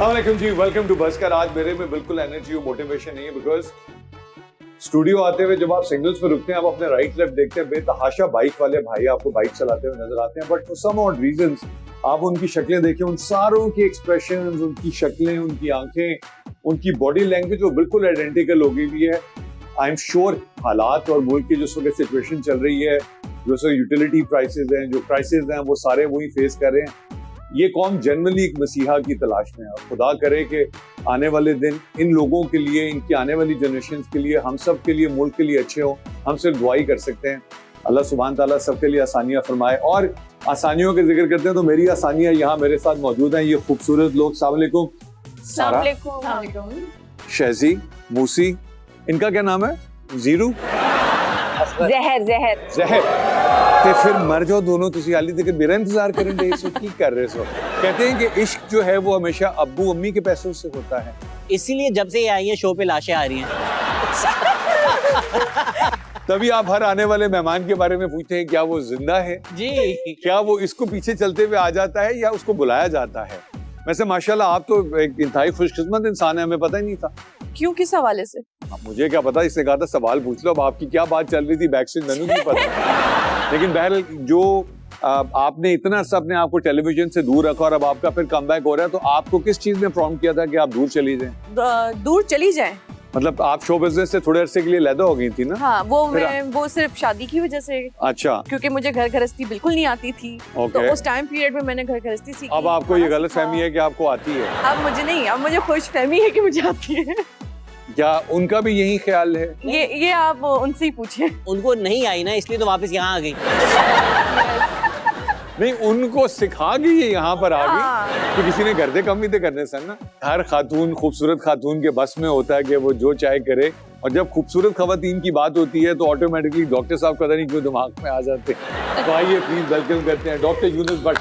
अस्सलामुअलैकुम जी, welcome to बज़कर। आज मेरे में बिल्कुल एनर्जी और मोटिवेशन नहीं है बिकॉज स्टूडियो आते हुए जब आप सिग्नल्स पे रुकते हैं, आप अपने राइट लेफ्ट देखते हैं, बेतहाशा बाइक वाले भाई आपको बाइक चलाते हुए नजर आते हैं, but for some odd reasons आप उनकी शक्लें देखें, उन सारों की एक्सप्रेशंस, उनकी शक्लें, उनकी आंखें, उनकी बॉडी लैंग्वेज वो बिल्कुल आइडेंटिकल हो गई हुई है। आई एम श्योर हालात और मुल्क की जो सिचुएशन चल रही है, जो यूटिलिटी प्राइसेस हैं, जो क्राइसिस हैं, वो सारे वही फेस कर रहे हैं। ये कौम जनरली एक मसीहा की तलाश में है। खुदा करे कि आने वाले दिन इन लोगों के लिए, इनकी आने वाली जनरेशन के लिए, हम सब के लिए, मुल्क के लिए अच्छे हो। हम सिर्फ दुआई कर सकते हैं। अल्लाह सुभान ताला सबके लिए आसानियां फरमाए। और आसानियों के जिक्र करते हैं तो मेरी आसानियां यहाँ मेरे साथ मौजूद हैं। ये खूबसूरत लोग, अस्सलाम वालेकुम। सारा, शहजी, मूसी, इनका क्या नाम है? जीरू, जहर जहर जहर। ते फिर मर जाओ दोनों, तुसी हाली तक मेरा इंतजार करेंगे, इसो की कर रहे सो। कहते हैं कि इश्क जो है वो हमेशा अब्बू अम्मी के पैसों से होता है, इसीलिए जब से ये आई है शो पे लाशें आ रही हैं। तभी आप हर आने वाले मेहमान के बारे में पूछते हैं क्या वो जिंदा है जी, क्या वो इसको पीछे चलते हुए आ जाता है या उसको बुलाया जाता है। वैसे माशाल्लाह आप तो एक इंतहाई खुशकिस्मत इंसान है, हमें पता ही नहीं था। क्यों, किस हवाले से? मुझे क्या पता, इसने कहा था सवाल पूछ लो। अब आपकी क्या बात चल रही थी बैक स्टेज मैंने नहीं पता। लेकिन बहरहाल जो आपने इतना अर्सा अपने आप को टेलीविजन से दूर रखा और अब आपका फिर कमबैक हो रहा है, तो आपको किस चीज ने प्रॉम्प्ट किया था कि आप दूर चली जाएं? दूर चली जाएं? मतलब आप शो बिजनेस से थोड़े अरसे के लिए लैदा हो गई थी ना? हाँ, वो सिर्फ शादी की वजह से। अच्छा। क्योंकि मुझे घर गृहस्थी बिल्कुल नहीं आती थी। तो उस टाइम पीरियड में मैंने घर गृहस्थी सीखी। अब आपको ये गलत फहमी है कि आपको आती है? अब मुझे नहीं, अब मुझे खुश फहमी है कि मुझे आती है। क्या उनका भी यही ख्याल है? ये आप उनसे ही पूछे। उनको नहीं आई ना, इसलिए तो वापस यहाँ आ गई। नहीं, उनको सिखा गई ये यहाँ पर आ गई तो किसी ने घर दे कम भी तो करने सर ना। हर खातून, खूबसूरत खातून के बस में होता है कि वो जो चाहे करे, और जब खूबसूरत खवातीन की बात होती है तो ऑटोमेटिकली डॉक्टर साहब पता नहीं क्यों दिमाग में आ जाते हैं। तो आइए प्लीज वेलकम करते हैं डॉक्टर यूनुस भट्ट।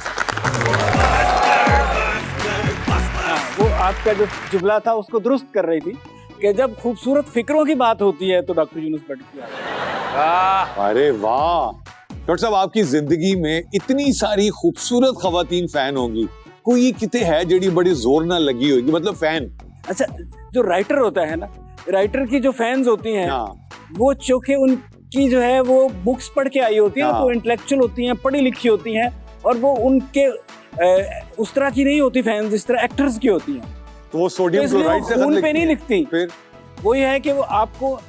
वो आपका जो जुमला था उसको दुरुस्त कर रही थी कि जब खूबसूरत फिक्रों की बात होती है तो डॉक्टर यूनुस भट्ट की। अरे वाह डॉक्टर साहब, आपकी जिंदगी में इतनी सारी खूबसूरत खवातीन फैन होंगी, कोई कितने है जेडी बड़ी जोर ना लगी होगी, मतलब फैन? अच्छा, जो राइटर होता है ना, राइटर की जो फैंस होती हैं वो चूंकि उनकी जो है वो बुक्स पढ़ के आई होती हैं, तो इंटेलेक्चुअल होती हैं, पढ़ी लिखी होती हैं, और वो उनके उस तरह की नहीं होती फैंस जिस तरह एक्टर्स की होती हैं। तो वो सोडियम क्लोराइड से खून पे नहीं लिखती। फिर वो ये है कि वो आपको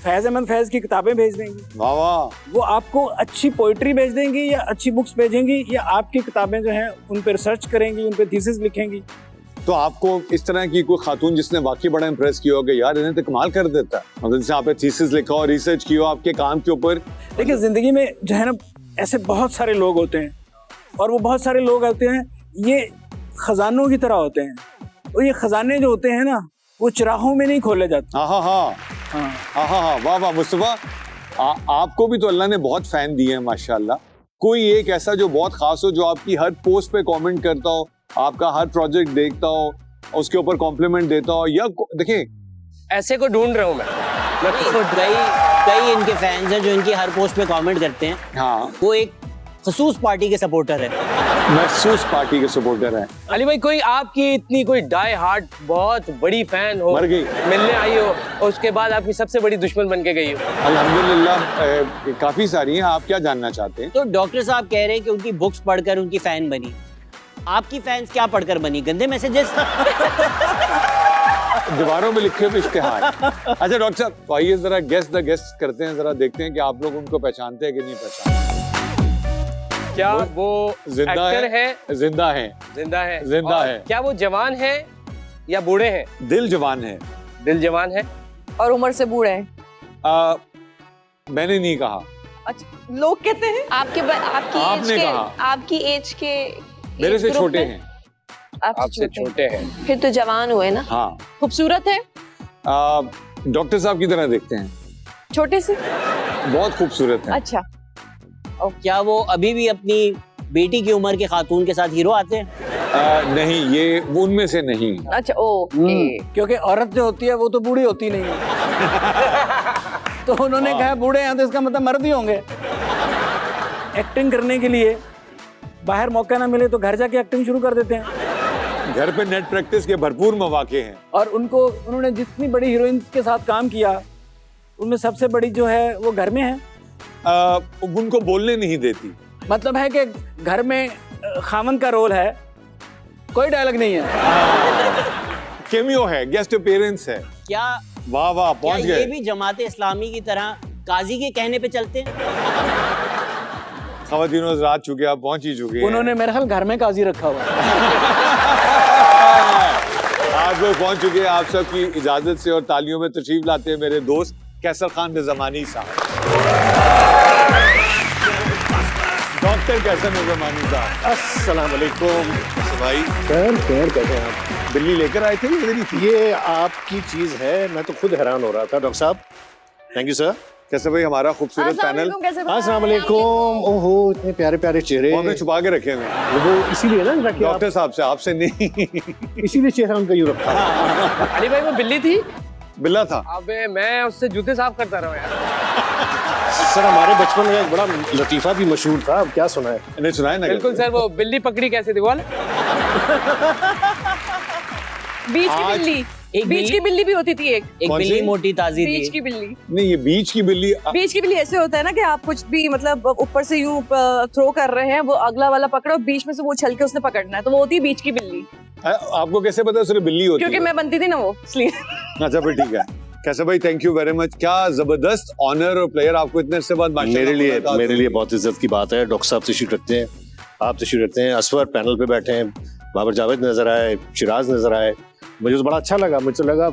फैज अहमद फैज की किताबें भेज देंगी, वाह वाह, वो आपको अच्छी पोइट्री भेज देंगी या अच्छी बुक्स भेजेंगी, या आपकी किताबें जो हैं उन पे रिसर्च करेंगी, उन पे थीसिस लिखेंगी। तो आपको इस तरह की कोई खातून जिसने वाकई बड़ा इंप्रेस किया होगा, यार इन्हें तो कमाल कर देता है, मतलब जैसे आपने थीसिस लिखा और रिसर्च किया आपके काम के ऊपर। देखिए जिंदगी में जो है ना ऐसे बहुत सारे लोग होते हैं, और वो बहुत सारे लोग होते हैं ये खजानों की तरह होते हैं, और ये खजाने जो होते हैं ना वो चिराहों में नहीं खोले जाते। हाँ, वाह वाह मुस्तफा, आपको भी तो अल्लाह ने बहुत फैन दिए हैं माशाल्लाह। कोई एक ऐसा जो बहुत खास हो, जो आपकी हर पोस्ट पे कमेंट करता हो, आपका हर प्रोजेक्ट देखता हो, उसके ऊपर कॉम्प्लीमेंट देता हो, या देखिए ऐसे को ढूंढ रहा हूँ मैं कई इनके फैंस हैं जो इनकी हर पोस्ट पे कमेंट करते हैं। हाँ, वो एक खसूस पार्टी के सपोर्टर है, महसूस पार्टी के सपोर्टर है। अली भाई, कोई आपकी इतनी कोई डाई हार्ट बहुत बड़ी फैन हो, मर गई, मिलने आई हो, और उसके बाद आपकी सबसे बड़ी दुश्मन बन के गई हो? अल्हम्दुलिल्लाह काफी सारी हैं। आप क्या जानना चाहते हैं? तो डॉक्टर साहब कह रहे हैं कि उनकी बुक्स पढ़कर उनकी फैन बनी। आपकी फैंस क्या पढ़कर बनी? गंदे मैसेजेस, दीवारों में लिखे हुए इश्तिहार। अच्छा डॉक्टर साहब, तो आइए जरा गेस करते हैं, जरा देखते हैं कि आप लोग उनको पहचानते हैं कि नहीं पहचानते। क्या वो जिंदा है? जिंदा है। जिंदा है। जिंदा है। क्या वो जवान है या बूढ़े हैं? दिल जवान है। दिल जवान है और उम्र से बूढ़े हैं? मैंने नहीं कहा। अच्छा, लोग कहते हैं। आपकी एज के मेरे से छोटे हैं। आपसे छोटे हैं, फिर तो जवान हुए ना। हाँ। खूबसूरत है? डॉक्टर साहब की तरह देखते हैं। छोटे से? बहुत खूबसूरत है। अच्छा। क्या वो अभी भी अपनी बेटी की उम्र के खातून के साथ हीरो आते हैं? नहीं, ये वो उनमें से नहीं। अच्छा, ओके। क्योंकि औरत जो होती है वो तो बूढ़ी होती नहीं है। तो उन्होंने कहा बूढ़े हैं तो इसका मतलब मर्द ही होंगे। एक्टिंग करने के लिए बाहर मौका ना मिले तो घर जाके एक्टिंग शुरू कर देते हैं। घर पे नेट प्रैक्टिस के भरपूर मौके हैं। और उन्होंने जितनी बड़ी हीरोइन के साथ काम किया उनमें सबसे बड़ी जो है वो घर में है। उनको बोलने नहीं देती। मतलब है कि घर में खामन का रोल है, कोई डायलॉग नहीं है। केमियो है, गेस्ट अपीयरेंस है। क्या वाह वाह, क्या पहुंच ये गए। भी जमात इस्लामी की तरह काजी के कहने पे चलते हैं? खवातीनो रात चुके, आप पहुंच ही चुके हैं। उन्होंने मेरे ख्याल घर में काजी रखा हुआ है। आज वो पहुंच चुके हैं। आप सबकी इजाजत से और तालियों में तशरीफ लाते हैं मेरे दोस्त कैसर खान निज़ामानी साहब। डॉक्टर कैसर निज़ामानी साहब, अस्सलाम वालेकुम भाई। खैर कैसे हैं आप? दिल्ली लेकर आए थे या इधर ही थी? ये आपकी चीज है, मैं तो खुद हैरान हो रहा था। डॉक्टर साहब, थैंक यू सर। कैसे भाई, हमारा खूबसूरत पैनल। अस्सलाम वालेकुम। ओहो, इतने प्यारे प्यारे चेहरे। वो हमने छुपा के रखे हुए वो इसीलिए ना रखे आप, डॉक्टर साहब से, आपसे नहीं। इसीलिए चेहरा उनका यूं रखा है। अली भाई वो बिल्ली थी। बिल्ला था। अबे मैं उससे जूते साफ करता रहा यार। सर हमारे बचपन में एक बड़ा लतीफा भी मशहूर था, अब क्या सुना है? नहीं सुना है ना? बिल्कुल सर, वो बिल्ली पकड़ी कैसे थी बोल। बीच की बिल्ली, बीच की बिल्ली भी होती थी एक कौन बिल्ली सी? मोटी ताजी बीच थी। की बिल्ली। नहीं, ये बीच की बिल्ली। बीच की बिल्ली ऐसे होता है ना कि आप कुछ भी मतलब ऊपर से यूं थ्रो कर रहे हैं, वो अगला वाला पकड़ो, बीच में से वो उछल के उसने पकड़ना है, तो वो होती है बीच की बिल्ली। आपको कैसे पता सिर्फ बिल्ली होती क्योंकि है? मैं बनती थी ना वो, इसलिए। अच्छा फिर ठीक है। कैसे भाई, थैंक यू वेरी मच। क्या जबरदस्त ऑनर और प्लेयर आपको इतने अरसे बाद मेरे लिए बहुत इज्जत की बात है। डॉक्टर साहब तशरीफ रखते हैं, आप तशरीफ रखते हैं, असवर पैनल पे बैठे हैं, बाबर जावेद नजर आए, शिराज नजर आए, मुझे तो बड़ा अच्छा लगा। मुझे लगा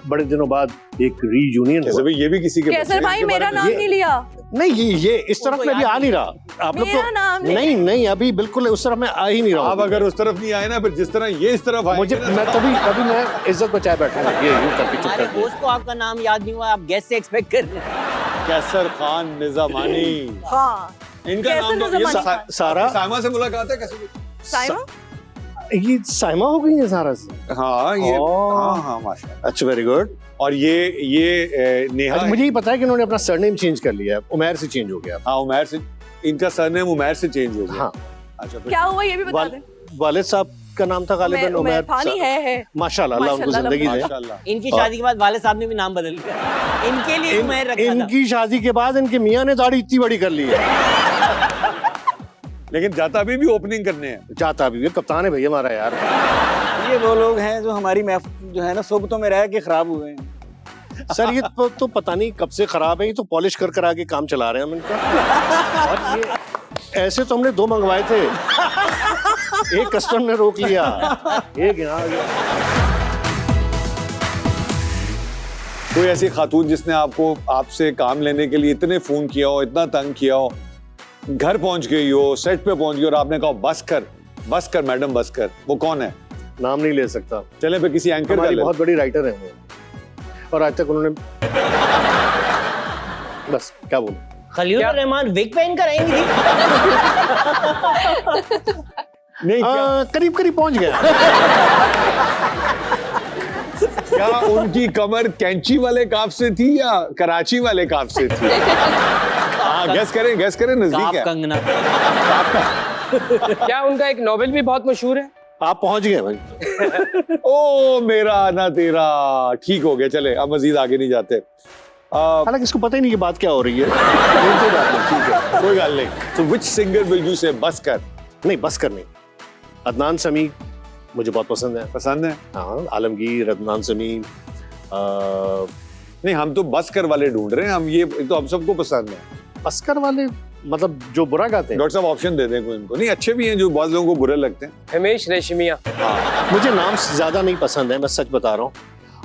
बड़े दिनों बाद एक रीयूनियन कैसे भाई, ये भी किसी के कैसर भाई मेरा नाम नहीं लिया। नहीं, ये इस तरफ में भी आ नहीं रहा। आप लोग मेरा नाम तो नहीं, अभी बिल्कुल उस तरफ में आ ही नहीं रहा। आप अगर उस तरफ नहीं आए ना, फिर जिस तरह ये इस तरफ आए मुझे मैं अभी मैं इज्जत बचाए बैठा हूं। ये यूं करके चुप हमारे कर दोस्त को आपका नाम याद नहीं हुआ, आप गेस्ट से एक्सपेक्ट कर रहे हैं। कैसर खान निज़ामानी। हाँ, इनका कैसर नाम तो निज़ामानी। सारा साइमा से मुलाकात है कैसे? साइमा? ये साइमा हो गई है सारा से। हाँ ये, ओह। हाँ माशाल्लाह। अच्छा, वेरी गुड। और ये नेहा। अच्छा, मुझे ही पता है कि उन्होंने अपना सरनेम चेंज कर लिया है, उमैर से चेंज हो गया। हाँ उमैर से, इनका सरनेम उमैर से चेंज हो गया। हाँ। अच्छा फिर क्या हुआ ये भी बता दें। वालिद साहब का नाम था गालिबन उमैर। फानी है। माशाल्लाह, अल्लाह उनको माशाल्लाह, जिंदगी दे। माशाल्लाह। इनकी शादी के बाद वाले साहब ने भी नाम बदल लिया, इनके लिए उमैर रखा था। इनकी शादी के बाद इनके मियाँ ने दाढ़ी इतनी बड़ी कर ली है। लेकिन जाता अभी भी ओपनिंग करने हैं। जाता भी, कप्तान है भैया हमारा यार। ये वो लोग हैं जो हमारी जो है ना सोबतों में रह के खराब हुए हैं। सर ये तो पता नहीं कब से खराब है, ये तो पॉलिश कर कर आगे काम चला रहे हैं हम इनका। और ये ऐसे तो हमने 2 मंगवाए थे, एक कस्टमर ने रोक लिया, एक यहाँ आ गया। कोई ऐसी खातून जिसने आपसे काम लेने के लिए इतने फोन किया हो, इतना तंग किया हो, घर पहुंच गई हो, सेट पे पहुंच गई और आपने कहा बस कर मैडम बस कर, वो कौन है? नाम नहीं ले सकता। चले पे किसी एंकर का हमारी ले। बहुत बड़ी राइटर है वो, और आज तक उन्होंने बस क्या बोलूं। खलील रहमान विग पहन कर आएंगी थी। नहीं करीब करीब पहुंच गया। क्या उनकी कमर कैंची वाले काफ से थी या कराची वाले काफ से थी? हाँ गैस करें नजदीक है। कंगना। क्या उनका एक नॉवेल भी बहुत मशहूर है? आप पहुंच गए भाई। ओ मेरा ना तेरा, ठीक हो गया। चले अब मजीद आगे नहीं जाते। हालांकि इसको पता ही नहीं कि बात क्या हो रही है। ठीक है, कोई गल नहीं। तो विच सिंगर विल यू से बस कर? नहीं, बस कर नहीं। अदनान समी मुझे बहुत पसंद है। पसंद है? हाँ, आलमगीर, अदनान समी। नहीं, हम तो बसकर वाले ढूंढ रहे हैं। हम ये तो हम सबको पसंद है। बसकर वाले मतलब जो बुरा गाते हैं? डॉक्टर साहब ऑप्शन दे दें कोई इनको। नहीं, अच्छे भी हैं जो बहुत लोगों को बुरे लगते हैं। हिमेश रेशमिया। मुझे नाम ज्यादा नहीं पसंद है, मैं सच बता रहा हूँ।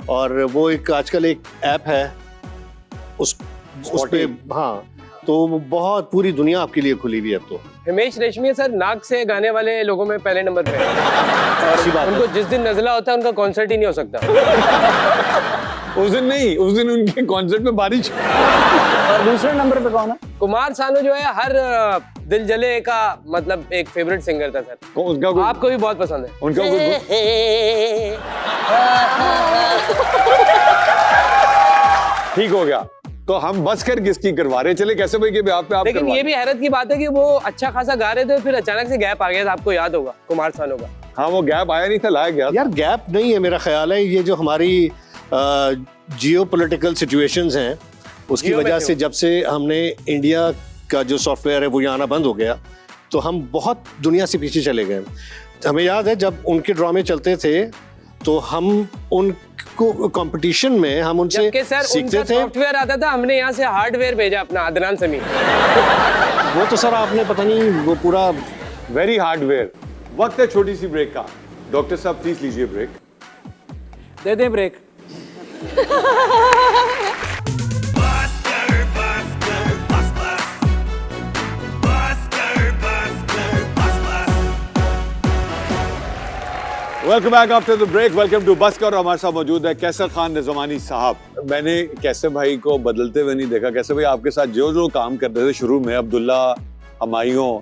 और वो एक आजकल एक ऐप है, उस पे हाँ, तो वो बहुत पूरी दुनिया आपके लिए खुली हुई है अब तो। हिमेश रेशमिया सर नाक से गाने वाले लोगों में पहले नंबर पे है। अच्छी बात उनको है। जिस दिन नजला होता है उनका कॉन्सर्ट ही नहीं हो सकता। उस दिन उनके कॉन्सर्ट में बारिश। और दूसरे नंबर पे कौन है? कुमार सानू जो है हर दिल जले का मतलब एक फेवरेट सिंगर था सर। उनका कोई, आपको भी बहुत पसंद है। उनका कोई ठीक हो गया। तो हम बस कर किसकी करवा रहे? चले कैसे भाई के ब्याह पे आप लेकिन ये भी हैरत की बात है कि वो अच्छा खासा गा रहे थे, फिर अचानक से गैप आ गया था। आपको याद होगा कुमार सानू का। हाँ वो गैप आया नहीं था, लाया गया था। यार गैप नहीं है, मेरा ख्याल है ये जो हमारी जियो पोलिटिकल सिचुएशंस हैं उसकी जियो में वजह थे से वो। जब से हमने इंडिया का जो सॉफ्टवेयर है वो यहाँ आना बंद हो गया तो हम बहुत दुनिया से पीछे चले गए। हमें याद है जब उनके ड्रामे चलते थे तो हम उनको कंपटीशन में हम उनसे जबकि सर सीखते उनका थे। सॉफ्टवेयर आता था, हमने यहाँ से हार्डवेयर भेजा अपना, अदनान समी। वो तो सर आपने पता नहीं वो पूरा वेरी हार्डवेयर। वक्त है छोटी सी ब्रेक का। डॉक्टर साहब प्लीज लीजिए ब्रेक। दे दें break. Welcome back after the break. Welcome to बस का। और हमारे साथ मौजूद है कैसर खान निज़ामानी साहब। मैंने कैसर भाई को बदलते हुए नहीं देखा। कैसर भाई आपके साथ जो जो काम करते थे शुरू में, अब्दुल्ला, हमायूं,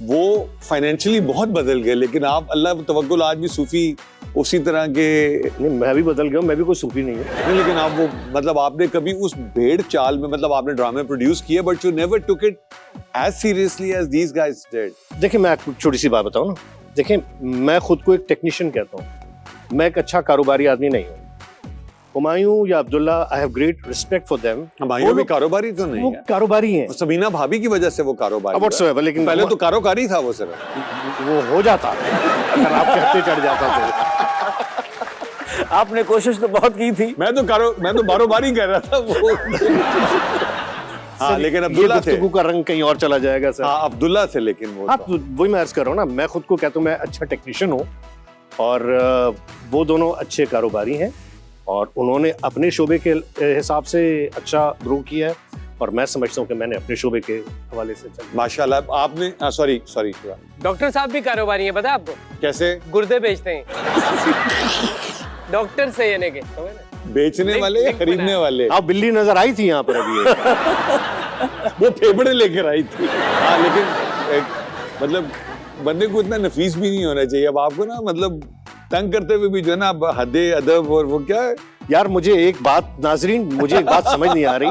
वो फाइनेंशियली बहुत बदल गए, लेकिन आप अल्लाह तवक्कुल आज भी सूफी उसी तरह के नहीं, मैं भी बदल गया हूँ, मैं भी कोई सूफी नहीं हूँ। नहीं, लेकिन आप वो मतलब आपने कभी उस भेड़ चाल में मतलब आपने ड्रामे प्रोड्यूस किए but you never took it as seriously as these guys did. देखिए मैं आपको छोटी सी बात बताऊँ ना, देखिए मैं खुद को एक टेक्नीशियन कहता हूँ, मैं एक अच्छा कारोबारी आदमी नहीं हूँ। हुमायूं या Abdullah, I have great respect for them. Humayun भी कारोबारी तो नहीं वो है, कारोबारी हैं सबीना भाभी की वजह से वो कारोबारी whatsoever, लेकिन पहले तो कारोकारी था वो सिर्फ। वो हो जाता अगर आप कहते चढ़ जाता तो। आपने कोशिश तो बहुत की थी। मैं तो बारोबारी कह रहा था वो। हाँ लेकिन अब्दुल्ला ये थे। गुफ्तगू का रंग कहीं और चला जाएगा सर। हाँ अब्दुल्ला थे, लेकिन वो हाँ तो वही मैं अर्ज कर रहा हूँ ना, मैं खुद को कहता हूँ मैं अच्छा टेक्नीशियन हूँ और वो दोनों अच्छे कारोबारी हैं और उन्होंने अपने शोबे के हिसाब से अच्छा ग्रो किया है और मैं समझता हूँ कि मैंने अपने शोबे के हवाले से चल। माशाल्लाह आपने सॉरी डॉक्टर साहब भी कारोबारी हैं, पता है आपको? कैसे गुर्दे बेचते हैं। डॉक्टर से यानी कि समझ रहे? बेचने लिंक- वाले या लिंक खरीदने बनाया। वाले? आप बिल्ली नजर आई थी यहाँ पर अभी एक। वो फेफड़े लेकर आई थी। हाँ लेकिन मतलब बंदे को इतना नफीस भी नहीं होना चाहिए। अब आपको ना मतलब तंग करते हुए भी जो है ना अब हदे अदब और वो क्या है। यार मुझे एक बात नाजरीन, मुझे एक बात समझ नहीं आ रही।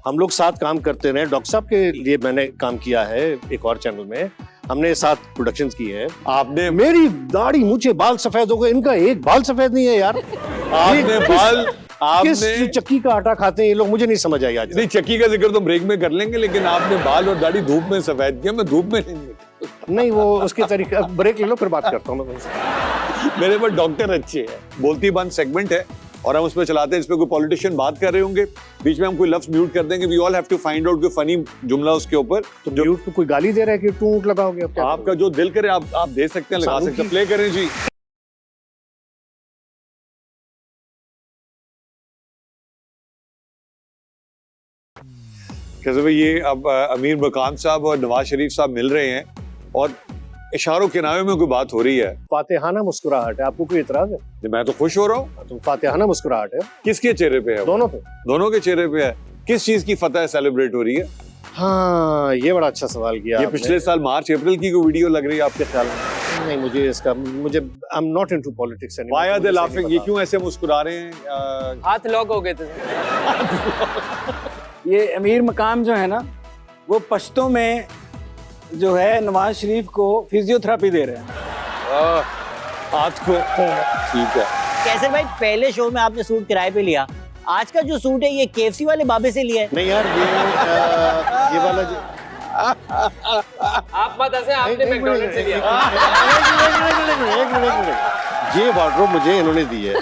हम लोग साथ काम करते रहे, डॉक्टर साहब के लिए मैंने काम किया है एक और चैनल में, हमने साथ प्रोडक्शंस की है। आपने मेरी दाढ़ी मूछे बाल सफेद हो गए, इनका एक बाल सफेद नहीं है यार। आपने बाल किस आपने चक्की का आटा खाते हैं ये लोग, मुझे नहीं समझ आई आज। नहीं चक्की का जिक्र तो ब्रेक में कर लेंगे, लेकिन आपने बाल और दाढ़ी धूप में सफेद किया। मैं धूप में नहीं। नहीं वो उसके तरीके, अब ब्रेक ले लो फिर बात करता हूँ मैं तुमसे। मेरे पास डॉक्टर अच्छे हैं। बोलती बंद सेगमेंट है और हम उसमें चलाते हैं। इस पे कोई पॉलिटिशियन बात कर रहे होंगे, बीच में हम कोई लफ्ज म्यूट कर देंगे। We all have to find out कोई फनी जुमला उसके ऊपर। तो म्यूट को कोई गाली दे रहा है कि टूट लगाओगे? अब क्या आपका जो दिल करे आप दे सकते हैं, लगा सालू सकते हैं। की- प्ले करें जी। कैसे भाई ये अब अमीर मकाम साहब और नवाज शरीफ साहब मिल रहे हैं और इशारों किनारे में कोई बात हो रही है। फातिहाना मुस्कुराहट है, आपको कोई इतराज है? मैं तो खुश हो रहा हूँ। तो फातिहाना मुस्कुराहट है किसके चेहरे पे है वो? दोनों पे। दोनों के चेहरे पे है। किस चीज की फतह सेलिब्रेट हो रही है? हाँ ये बड़ा अच्छा सवाल किया ये आपने। पिछले साल मार्च अप्रैल की कोई वीडियो लग रही है आपके ख्याल में? नहीं मुझे इसका, मुझे I am not into politics anymore. Why are they laughing? ये क्यों ऐसे मुस्कुरा रहे हैं? हाथ लॉक हो गए थे। ये अमीर मकाम जो है ना, वो पश्तों में जो है नवाज शरीफ को फिजियोथेरेपी दे रहे हैं। हाथ को ठीक है। कैसे भाई पहले शो में आपने सूट किराए पे लिया, आज का जो सूट है ये KFC वाले बाबे से लिया है। नहीं यार ये वाला जो आप मत ऐसे, आपने मैकडॉनल्ड से लिया। एक मिनट, ये वार्डरोब मुझे इन्होंने दी है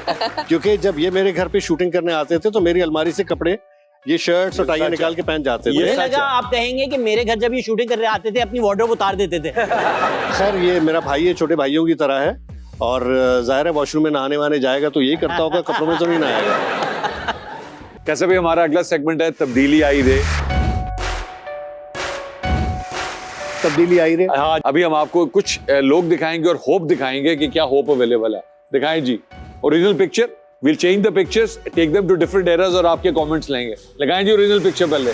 क्योंकि जब ये मेरे घर पे शूटिंग करने आते थे तो मेरी अलमारी से कपड़े, ये शर्ट्स और टाइयां निकाल के पहन जाते मुझे थे। सच लगा है। आप कहेंगे कि मेरे घर जब ये शूटिंग करने आते थे अपनी वार्डरोब उतार देते थे। खैर ये मेरा भाई है, छोटे भाइयों की तरह है और जाहिर है वॉशरूम में नहाने वाने जाएगा तो यही करता होगा, कपड़ों में तो नहीं नहाएगा। कैसे भी हमारा अगला सेगमेंट है तब्दीली आई रे। तब्दीली आई रे। हाँ अभी हम आपको कुछ लोग दिखाएंगे और होप दिखाएंगे कि क्या होप अवेलेबल है। दिखाएं जी original picture. Will change the pictures, take them to different eras और आपके कमेंट्स लेंगे। लगाएं जी ओरिजिनल पिक्चर पहले।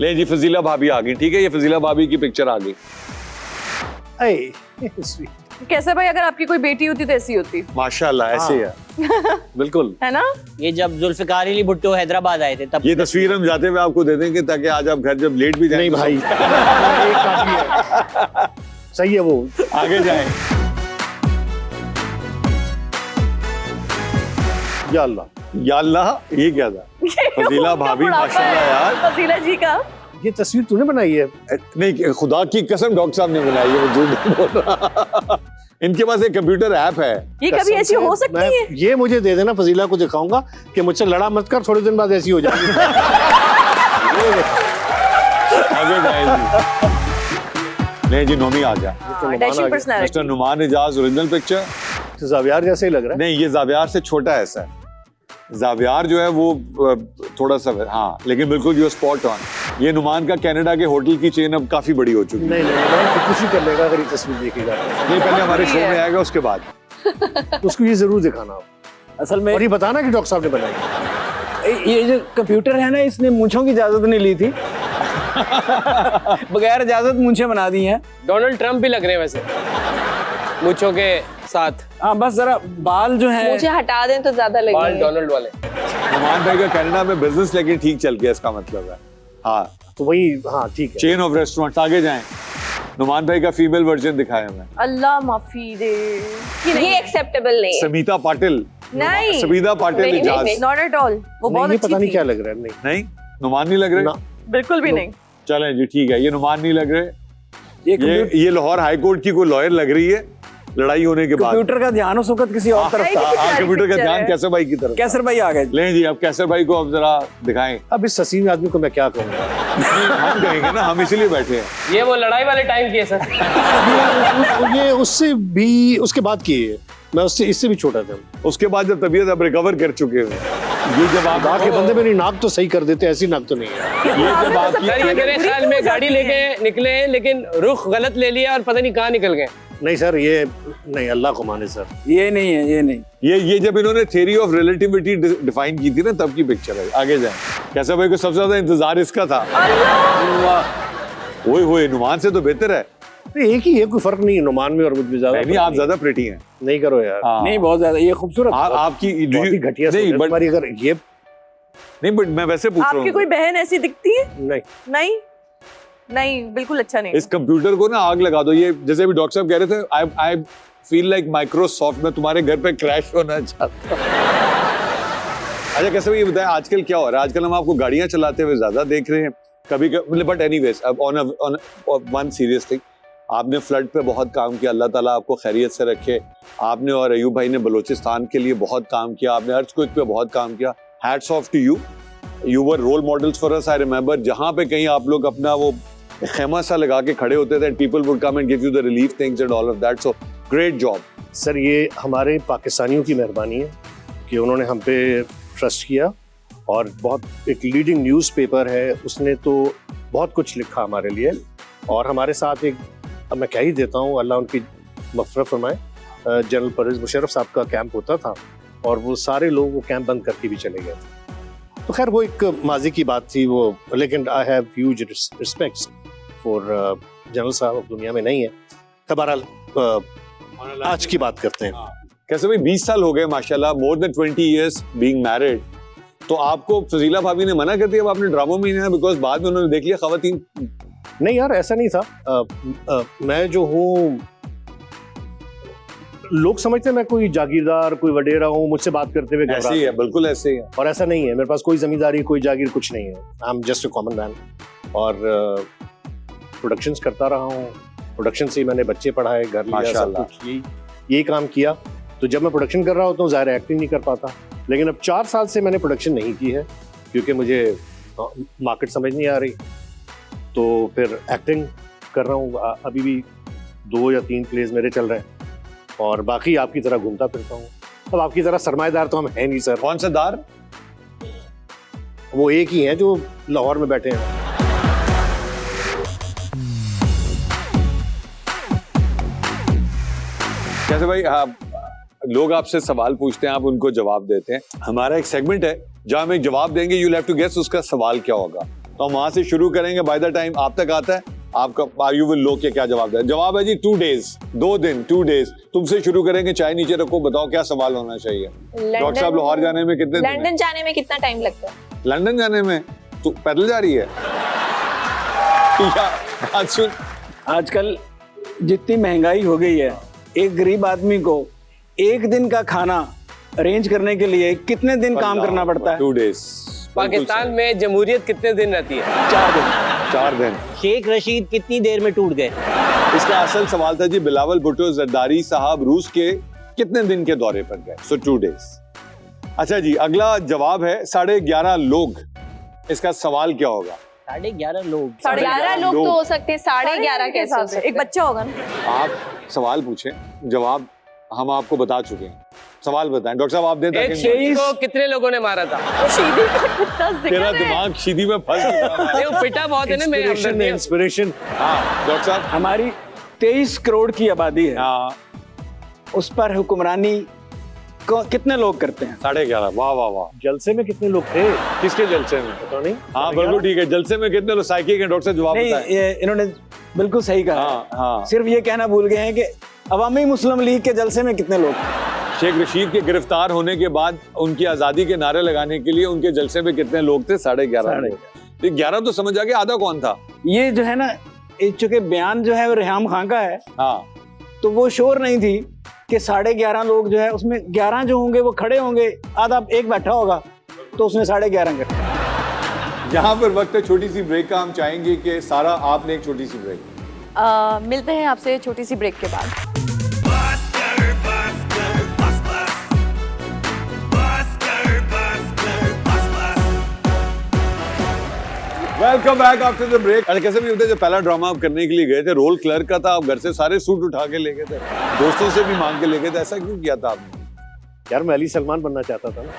ले जी फजीला भाभी आ गई। ठीक है ये फजीला भाभी की पिक्चर आ गई। कैसे भाई अगर आपकी कोई बेटी होती तो ऐसी होती, माशाल्लाह ऐसे ही है बिल्कुल। है ना? ये जब जुल्फिकार अली भुट्टो हैदराबाद आए थे तब ये तस्वीर हम जाते हुए आपको दे देंगे ताकि आज आप घर जब लेट भी जाए। नहीं भाई एक काफी है। सही है वो। आगे जाएं। या अल्लाह, या अल्लाह, ये क्या था? फजीला भाभी माशाल्लाह यार। फजीला जी का ये तस्वीर तूने बनाई है? नहीं, खुदा की कसम डॉक्टर साहब ने बनाई है, मैं झूठ नहीं बोल रहा। इनके पास एक कंप्यूटर ऐप है। ये कभी ऐसी हो सकती है? ये मुझे दे देना, फजीला को दिखाऊंगा कि मुझसे लड़ा मत कर, थोड़े दिन बाद ऐसी हो जाएगी। आगे जाएगी। नहीं जी, नोमी आ गया। Dashing personality. Mister Noman Ijaz, original picture. तो जावियार जैसे ही लग रहा है। नहीं, ये जावियार से छोटा है ऐसा। जावियार जो है वो थोड़ा सा, हाँ, लेकिन बिल्कुल यू स्पॉट ऑन। ये नुमान का कनाडा के होटल की चेन अब काफी बड़ी हो चुकी है। नहीं, खुशी कर लेगा अगर ये तस्वीर देखेगा। ये पहले हमारे शो में आएगा, उसके बाद उसको ये जरूर दिखाना आप। असल में और ये बताना कि डॉक्टर साहब ने बनाई। ये जो कंप्यूटर है ना, इसने मूंछों की इजाजत नहीं ली थी। बगैर इजाजत मूंछें बना दी हैं। डोनाल्ड ट्रंप भी लग रहे हैं वैसे मूंछों के साथ। हाँ, बस जरा बाल जो है मुझे हटा दें तो ज्यादा बाल लगेंगे। डोनाल्ड वाले। नुमान भाई का कनाडा में बिजनेस लेकिन ठीक चल गया, इसका मतलब है। हाँ, तो वही, हाँ ठीक है। Chain of restaurant. आगे जाएं। नुमान भाई का फीमेल वर्जन दिखाया हमें। अल्लाह माफी दे। ये एक्सेप्टेबल नहीं है। समीता पाटिल। नहीं। समीता पाटिल नहीं, इजाज। नहीं, नॉट एट ऑल। वो बहुत नहीं, ये अच्छी पता नहीं थी। क्या लग रहा है। नहीं, नहीं, नुमान नहीं लग रहे? ना। बिल्कुल भी नहीं। चलें जी, ठीक है, ये नुमान नहीं लग रहे। ये ये लाहौर हाई कोर्ट की कोई लॉयर लग रही है लड़ाई होने के बाद। कंप्यूटर का ध्यान उस वक्त किसी और तरफ था। कंप्यूटर का picture ध्यान है। कैसर भाई की तरफ। कैसर भाई आ गए। लें जी, अब कैसर भाई को अब जरा दिखाएं। अब इस हसीन आदमी को मैं क्या कहूँगा। हम कहेंगे ना, हम इसीलिए बैठे हैं। ये वो लड़ाई वाले टाइम की है सर। ये उससे भी, उसके बाद की है। मैं उससे, इससे भी छोटा था। उसके बाद जब तबीयत अब रिकवर कर चुके हैं, ये जब आप खुदा के बंदे मेरी नाक तो सही कर देते, ऐसी नाक तो नहीं है। ये जब आपकी सर ये मेरे ख्याल में गाड़ी लेके निकले हैं, लेकिन रुख गलत ले लिया और पता नहीं कहाँ निकल गए। नहीं सर, ये नहीं, अल्लाह को माने सर। ये नहीं है, ये नहीं। ये जब इन्होंने थ्योरी ऑफ रिलेटिविटी डिफाइन की थी ना, तब की पिक्चर है। आगे जाएं। कैसर भाई को सबसे ज्यादा इंतजार इसका था। ओए होए, नुमान से तो बेहतर है। एक ही है, कोई फर्क नहीं है नुमान में और मुझ में ज्यादा। नहीं, आप ज्यादा प्रेटी हैं। नहीं करो यार। हाँ। नहीं, बहुत ज्यादा ये खूबसूरत। आपकी बहुत ही घटिया नहीं, सोच है बट तुम्हारी। अगर ये नहीं, बट मैं वैसे पूछ रहा आपकी हूँ। कोई बहन ऐसी दिखती है? नहीं, नहीं नहीं, बिल्कुल अच्छा नहीं। इस कंप्यूटर को ना आग लगा दो। ये जैसे अभी डॉक्टर साहब कह रहे थे, आई फील लाइक माइक्रोसॉफ्ट में तुम्हारे घर पे क्रैश होना चाहता हूं। अच्छा, कैसे ये बताएं आजकल क्या हो रहा है? आजकल हम आपको गाड़ियां चलाते हुए ज्यादा देख रहे हैं कभी, मतलब, बट एनीवेज, अब ऑन वन सीरियस थिंग, आपने फ्लड पे बहुत काम किया, अल्लाह ताला आपको खैरियत से रखे। आपने और अयूब भाई ने बलोचिस्तान के लिए बहुत काम किया, आपने अर्थक्वेक पे बहुत काम किया। Hats off to you, you were role models for us. I remember जहां पे कहीं आप लोग अपना वो खेमा सा लगा के खड़े होते थे, and people would come and give you the relief things and all of that. So great job sir, ये हमारे पाकिस्तानियों की मेहरबानी है कि उन्होंने हम पे ट्रस्ट किया। और बहुत एक लीडिंग न्यूज़पेपर है, उसने तो बहुत कुछ लिखा हमारे लिए। और हमारे साथ एक, अब मैं क्या ही देता हूँ, अल्लाह उनकी मग़फ़िरत फरमाए, जनरल परवेज़ मुशर्रफ साहब का कैंप होता था और वो सारे लोग वो कैंप बंद करके भी चले गए थे। तो खैर वो एक माजी की बात थी वो, लेकिन I have huge respects for general साहब, अब दुनिया में नहीं है। तबहरहाल आज की बात करते हैं। कैसे भाई 20 साल हो गए माशाल्लाह, more than 20 years being married. तो आपको फजीला भाभी ने मना कर दिया अब आपने ड्रामों में नहीं है, बिकॉज बाद में उन्होंने देख लिया खवातीन? नहीं यार, ऐसा नहीं था। मैं जो हूँ, लोग समझते हैं मैं कोई जागीरदार, कोई वडेरा हूँ, मुझसे बात करते हुए ऐसे ही है, बिल्कुल ऐसे ही है। और ऐसा नहीं है। मेरे पास कोई जमींदारी, कोई जागीर कुछ नहीं है। I am just a common man. और प्रोडक्शंस करता रहा हूँ, प्रोडक्शन से ही मैंने बच्चे पढ़ाए, घर लिया, सब माशाल्लाह। कुछ यही काम किया। तो जब मैं प्रोडक्शन कर रहा होता हूँ, ज़ाहिर एक्टिंग नहीं कर पाता। लेकिन अब 4 साल से मैंने प्रोडक्शन नहीं की है क्योंकि मुझे मार्केट समझ नहीं आ रही, तो फिर एक्टिंग कर रहा हूँ। अभी भी 2 या 3 प्लेज मेरे चल रहे हैं और बाकी आपकी तरह घूमता फिरता हूँ। अब आपकी तरह सरमाएदार तो हम हैं नहीं सर। कौन सा दार? वो एक ही हैं जो लाहौर में बैठे हैं। कैसे भाई, आप लोग आपसे सवाल पूछते हैं, आप उनको जवाब देते हैं। हमारा एक सेगमेंट है जहां हम एक जवाब देंगे, यू हैव टू गेस उसका सवाल क्या होगा। तो हम वहां से शुरू करेंगे। बाय द टाइम आप तक आता है, आपका यू विल नो के क्या जवाब है। जवाब है जी 2 days, 2 दिन, 2 days। तुमसे शुरू करेंगे, चाय नीचे रखो, बताओ क्या सवाल होना चाहिए। डॉक्टर साहब, लाहौर जाने में कितने दिन है? लंदन जाने में कितना टाइम लगता है? लंदन जाने में तो पैदल जा रही है या बात सुन। आजकल जितनी महंगाई हो गई है, एक गरीब आदमी को एक दिन का खाना अरेंज करने के लिए कितने दिन काम करना पड़ता है? 2 days। पाकिस्तान में जमहूरियत कितने दिन रहती है? 4 दिन। 4 दिन। शेख रशीद कितनी देर में टूट गए? इसका असल सवाल था जी, बिलावल भुट्टो जरदारी साहब रूस के कितने दिन के दौरे पर गए? सो 2 days। अच्छा जी, अगला जवाब है 11.5 लोग। इसका सवाल क्या होगा? 11.5 लोग। 11 लोग तो हो सकते हैं, 11.5 कैसे हो सकते हैं? एक बच्चा होगा ना। आप सवाल पूछें, जवाब हम आपको बता चुके हैं। सवाल बताएं डॉक्टर साहब, आप दें एक ताकि शीदी को कितने लोगों ने मारा था? शीदी का कितना जिक्र तेरा है। दिमाग शीदी में फंस गया। नहीं, वो पिटा बहुत है ना, मेरे इंस्पिरेशन हमदर्दी। इंस्पिरेशन। हाँ डॉक्टर साहब। हमारी 23 करोड़ की आबादी है, हाँ उस पर हुक्मरानी कितने लोग करते हैं? 11.5। वाह वाह वाह। जलसे में कितने लोग थे? किसके जलसे में? पता नहीं। हाँ बिल्कुल ठीक है। जलसे में कितने लोग? साइकिल के डॉक्टर साहब जवाब नहीं, बताएं। ये इन्होंने बिल्कुल सही कहा। हाँ हाँ। सिर्फ ये कहना भूल गए हैं कि अवामी मुस्लिम लीग के जलसे में कितने लोग? शेख रशीद के गिरफ्तार होने के बाद उनकी आजादी के नारे लगाने के लिए उनके जलसे में कितने लोग थे? 11.5 लोग। 11 तो समझ आ गया, आधा कौन था? ये जो है ना, चूंकि बयान जो है वो रेहाम खान का है, हाँ तो वो श्योर नहीं थी कि 11.5 लोग जो है, उसमें 11 जो होंगे वो खड़े होंगे, आधा एक बैठा होगा, तो उसने 11.5 कर। यहाँ पर वक्त है छोटी सी ब्रेक का। हम चाहेंगे कि सारा आपने एक छोटी सी ब्रेक। मिलते हैं आपसे छोटी सी ब्रेक के बाद। Welcome back after the break. अरे कैसे भी होते, जो पहला ड्रामा आप करने के लिए गए थे, रोल क्लर्क का था, आप घर से सारे सूट उठा के ले गए थे, दोस्तों से भी मांग के ले गए थे, ऐसा क्यों किया था आपने? यार मैं अली सलमान बनना चाहता था ना।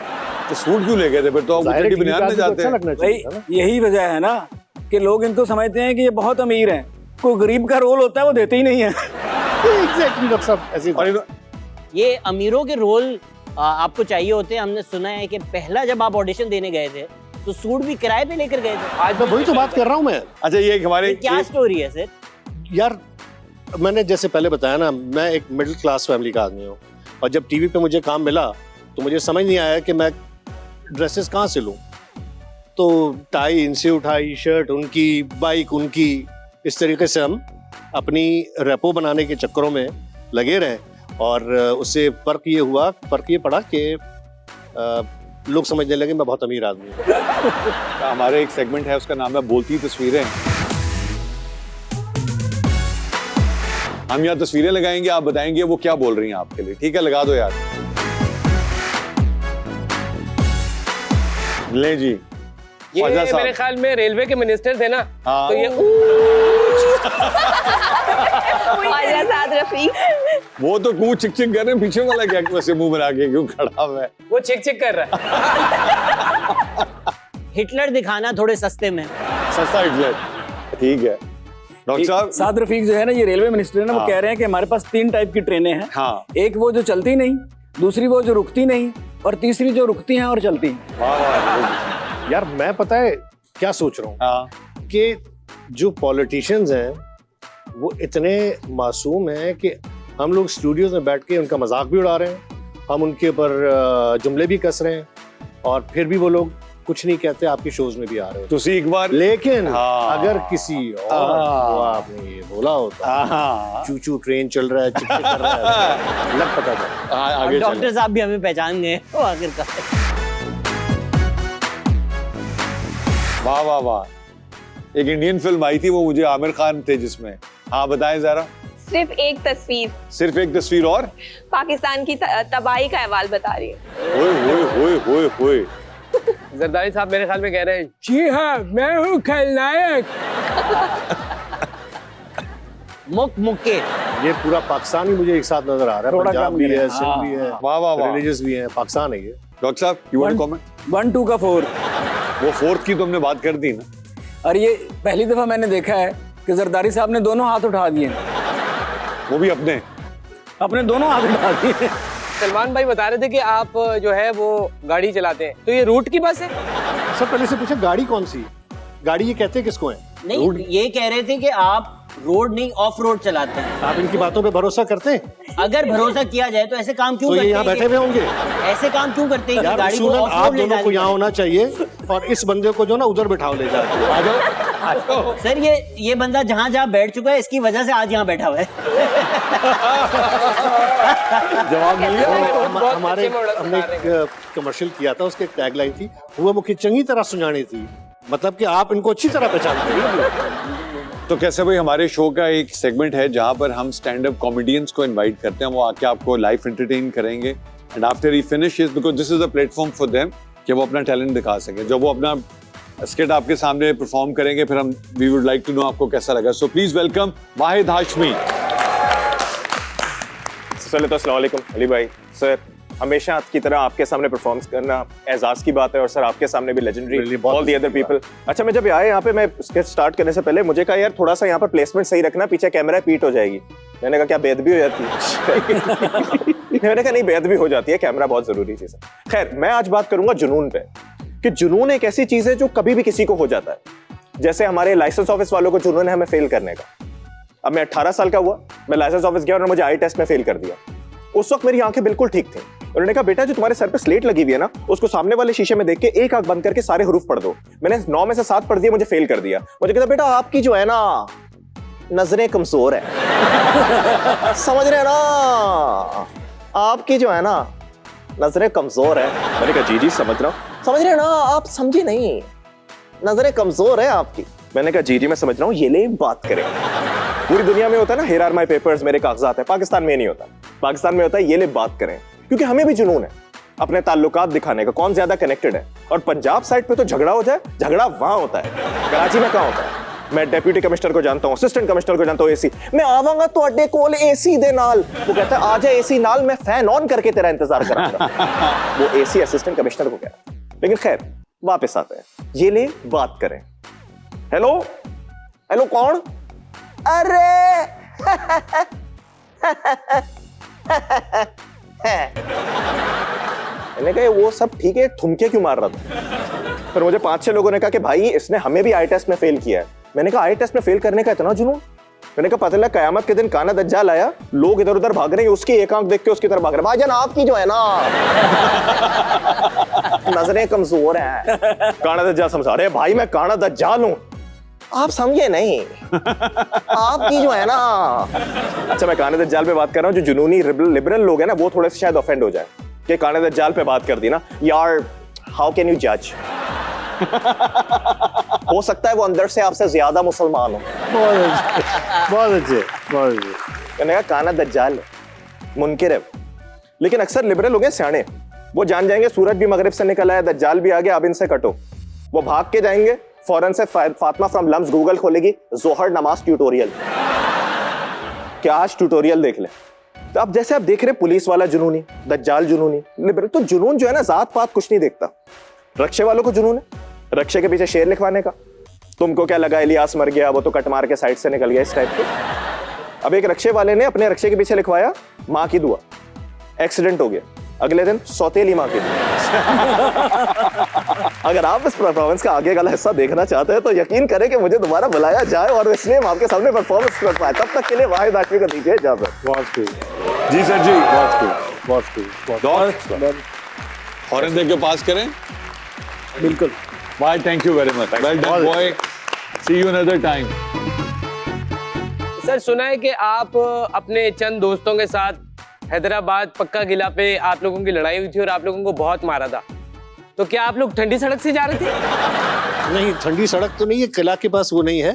तो सूट क्यों ले गए थे फिर? तो आप जाहिर है चड्डी बनियान में टीवी पे जाते अच्छा हैं। लगना भाई चाहिए था ना। यही वजह है ना कि लोग इनको समझते हैं कि ये बहुत अमीर हैं, कोई गरीब का रोल होता है वो देते ही नहीं है। एग्जैक्टली डॉक्टर साहब ऐसे और इन्हों- ये अमीरों के रोल आपको चाहिए होते हैं। हमने सुना है कि पहला जब आप ऑडिशन देने गए थे तो सूट भी किराए पे लेकर गए थे। आज मैं वही तो बात कर रहा हूँ मैं। अच्छा ये हमारे ये क्या स्टोरी है सर? यार मैंने जैसे पहले बताया ना, मैं एक मिडिल क्लास फैमिली का आदमी हूँ, और जब टीवी पे मुझे काम मिला तो मुझे समझ नहीं आया कि मैं ड्रेसेस कहाँ से लूँ। तो टाई इनसे उठाई, शर्ट उनकी, बाइक उनकी, इस तरीके से हम अपनी रेपो बनाने के चक्करों में लगे रहे, और उससे फर्क ये पड़ा कि लोग समझने लगे मैं बहुत अमीर आदमी हूँ। हमारे एक सेगमेंट है, उसका नाम है बोलती तस्वीरें। हम यहाँ तस्वीरें लगाएंगे, आप बताएंगे वो क्या बोल रही हैं आपके लिए। ठीक है, लगा दो यार। ले जी। ये ख्वाजा साहब। मेरे ख्याल में रेलवे के मिनिस्टर थे ना, हाँ। तो ये ख्वाजा साद रफीक। वो तो कूच चिक चिक कर रहे हैं, पीछे वाला क्या वैसे मुंह बना के क्यों खड़ा हुआ है? वो चिक चिक कर रहा है। हिटलर दिखाना थोड़े सस्ते में। सस्ता हिटलर। ठीक है डॉक्टर साहब। साद रफीक जो है ना, ये रेलवे मिनिस्टर है ना, वो हाँ। कह रहे हैं कि हमारे पास 3 टाइप की ट्रेनें हैं। हाँ। एक वो जो चलती नहीं, दूसरी वो जो रुकती नहीं, और तीसरी जो रुकती हैं और चलती हैं। वाह वाह। यार मैं पता है क्या सोच रहा हूँ हाँ कि जो पॉलिटिशियंस हैं वो इतने मासूम हैं कि हम लोग स्टूडियोज में बैठ के उनका मजाक भी उड़ा रहे हैं, हम उनके ऊपर जुमले भी कस रहे हैं, और फिर भी वो लोग कुछ नहीं कहते, आपके शोज में भी आ रहे हो। तुसी एक बार। लेकिन हाँ। अगर किसी और को आपने ये बोला होता, हाँ चू ट्रेन चल रहा है, चिक चिक कर रहा है, लग पता था। हाँ, और आगे डॉक्टर चलो। साहब भी हमें पहचान गए वो आखिरकार। वाह वाह वाह। एक इंडियन फिल्म आई थी, वो मुझे आमिर खान थे जिसमें। हाँ बताएं जरा। सिर्फ एक तस्वीर सिर्फ एक तस्वीर और पाकिस्तान की तबाही का अहवाल बता रही है। होए होए होए होए होए। जरदारी साहब मेरे ख्याल में कह रहे हैं, जी हाँ मैं हूँ खलनायक। मुक्के। ये पूरा पाकिस्तान ही मुझे एक साथ नजर आ रहा है। थोड़ा पंजाब कम भी गिरा। है, सिंध भी है, वाह वाह वाह। रिलीजियस भी है, पाकिस्तान है ये। डॉक्टर साहब यू वांट टू कमेंट? 1 2 का 4। वो फोर्थ की तो हमने बात कर दी ना। और ये पहली दफा मैंने देखा है कि जरदारी साहब ने दोनों हाथ उठा दिए, वो भी अपने। अपने दोनों हाथ उठा दिए। सलमान भाई बता रहे थे कि आप जो है वो गाड़ी चलाते हैं, तो ये रूट की बस है? सब पहले से पूछे गाड़ी कौन सी? गाड़ी ये कहते किसको है? नहीं, ये कह रहे थे कि आप रोड नहीं ऑफ रोड चलाते हैं। आप इनकी बातों पे भरोसा करते हैं? अगर भरोसा किया जाए तो ऐसे काम क्यों तो करते ये हैं? यहाँ बैठे हुए होंगे। ऐसे काम क्यों करते हैं कि यार गाड़ी को उसूलन ऑफ आप रोड ले दोनों को जाने यहाँ होना चाहिए, और इस बंदे को जो ना उधर बिठाओ ले जाते हो। आ जाओ सर ये बंदा जहाँ जहाँ बैठ चुका है, इसकी वजह से आज यहाँ बैठा हुआ है। जवाब मिल गया। हमारे हमने एक कमर्शियल किया था, उसकी टैगलाइन थी, हुआ मुझे चंगी तरह सुझानी थी, मतलब कि आप इनको अच्छी तरह पहचानते हैं। तो कैसे भाई, हमारे शो का एक सेगमेंट है जहां पर हम स्टैंड अप कॉमेडियंस को इनवाइट करते हैं, वो आके आपको लाइव एंटरटेन करेंगे and after he finishes, because this is a platform for them कि वो अपना टैलेंट दिखा सके। जब वो अपना स्किट आपके सामने परफॉर्म करेंगे, फिर हम we would like to know आपको कैसा लगा। So please welcome Wahid Hashmi. पहले तो अस्सलाम वालेकुम अली भाई। सर हमेशा आपकी तरह आपके सामने परफॉर्म करना एजाज की बात है, और सर आपके सामने भी legendary all the other people. अच्छा, मैं जब आया यहाँ पे, मैं स्केच स्टार्ट करने से पहले मुझे कहा यार थोड़ा सा यहाँ पर प्लेसमेंट सही रखना, पीछे कैमरा पीट हो जाएगी। मैंने कहा क्या बेअदबी हो जाती है? मैंने कहा नहीं, बेअदबी हो जाती है, कैमरा बहुत जरूरी चीज है। खैर, मैं आज बात करूंगा जुनून पे, कि जुनून एक ऐसी चीज है जो कभी भी किसी को हो जाता है। जैसे हमारे लाइसेंस ऑफिस वालों को जुनून है हमें फेल करने का। अब मैं 18 साल का हुआ, मैं लाइसेंस ऑफिस गया और मुझे आई टेस्ट में फेल कर दिया। उस वक्त मेरी आंखें बिल्कुल ठीक थी। उन्होंने कहा बेटा जो तुम्हारे सर पे स्लेट लगी हुई है ना, उसको सामने वाले शीशे में देख के एक आंख बंद करके सारे हरूफ पढ़ दो। मैंने 9 में से 7 पढ़ दिए, मुझे फेल कर दिया। मुझे कहता बेटा आपकी जो है ना नजरें कमजोर है। समझ रहे हैं ना, आपकी जो है ना नजरें कमजोर है। मैंने कहा जी समझ रहा हूँ। समझ रहे हैं ना, आप समझे नहीं, नजरें कमजोर है आपकी। मैंने कहा जी मैं समझ रहा हूँ, ये ले बात करें। पूरी दुनिया में होता है ना हियर आर माय पेपर्स, मेरे कागजात है। पाकिस्तान में नहीं होता। पाकिस्तान में होता है ये ले बात करें, क्योंकि हमें भी जुनून है अपने ताल्लुकात दिखाने का, कौन ज्यादा कनेक्टेड है। और पंजाब साइड पे तो झगड़ा हो जाए, झगड़ा वहां होता है। कराची में कहां होता है? मैं डेप्यूटी कमिश्नर को जानता हूं, असिस्टेंट कमिश्नर को जानता हूं, एसी। मैं आवांगा ਤੁਹਾਡੇ ਕੋਲ एसी दे नाल। वो कहता है आ जा एसी नाल, मैं फैन ऑन करके तेरा इंतजार करांगा। वो एसी असिस्टेंट कमिश्नर को कह रहा है। लेकिन खैर वापस आते हैं, ये ले बात करें। हेलो हेलो कौन? अरे मैंने कहा वो सब ठीक है, ठुमके क्यों मार रहा था? फिर मुझे 5-6 लोगों ने कहा कि भाई इसने हमें भी आई टेस्ट में फेल किया है। मैंने कहा आई टेस्ट में फेल करने का इतना जुनून? मैंने कहा पता लगा कयामत के दिन काना दज्जाल आया, लोग इधर उधर भाग रहे हैं, उसकी एक आंख देख के उसकी तरफ भाग रहे हैं। भाईजान आपकी जो है ना नजरें कमजोर हैं। काना दज्जाल समझा, अरे भाई मैं काना दज्जाल हूं, आप समझे नहीं, आपकी जो है ना। अच्छा, मैं काना दज्जाल पे बात कर रहा हूँ। जो जुनूनी लिबरल लोग हैं ना, वो थोड़े से शायद ऑफेंड हो जाए कि काना दज्जाल पे बात कर दी ना। यार हाउ कैन यू जज? हो सकता है वो अंदर से आपसे ज्यादा मुसलमान हो। बहुत अच्छे बहुत अच्छे। मैंने कहा काना दज्जाल है, मुनकिर है। लेकिन अक्सर लिबरल लोग हैं सियाने, वो जान जाएंगे सूरज भी मगरिब से निकला है, दज्जाल भी आ गया, अब इनसे कटो। वो भाग के जाएंगे, फौरन से फातिमा फ्रॉम लम्स गूगल खोलेगी, जोहर नमाज ट्यूटोरियल, क्या आज ट्यूटोरियल देख ले। तो अब जैसे आप देख रहे पुलिस वाला जुनूनी, दज्जाल जुनूनी, लिबरल। तो जुनून जो है ना जात पात कुछ नहीं देखता। रक्षे वालों को जुनून है रक्षे के पीछे शेर लिखवाने का। तुमको क्या लगा इलियास मर गया, वो तो कट मार के साइड से निकल गया, इस टाइप के। अब एक रक्षे वाले ने अपने रक्षे के पीछे लिखवाया माँ की दुआ, एक्सीडेंट हो गया, अगले दिन सौतेली माँ की दुआ। अगर आप इस परफॉर्मेंस का आगे वाला हिस्सा देखना चाहते हैं तो यकीन करें कि मुझे दोबारा बुलाया जाए और इसलिए हम आपके सामने परफॉर्मेंस कर पाए। तब तक के लिए वाहिद हाशमी को दीजिए इजाजत। बहुत खूब जी सर जी, बहुत खूब बहुत खूब बहुत हॉर्न देके पास करें। बिल्कुल। Bye, thank you very much. Well done, boy. See you another time. Sir सुना है कि आप अपने चंद दोस्तों के साथ हैदराबाद पक्का किला पे आप लोगों की लड़ाई हुई थी और आप लोगों को बहुत मारा था। तो क्या आप लोग ठंडी सड़क से जा रहे थे? नहीं, ठंडी सड़क तो नहीं है, किला के पास वो नहीं है।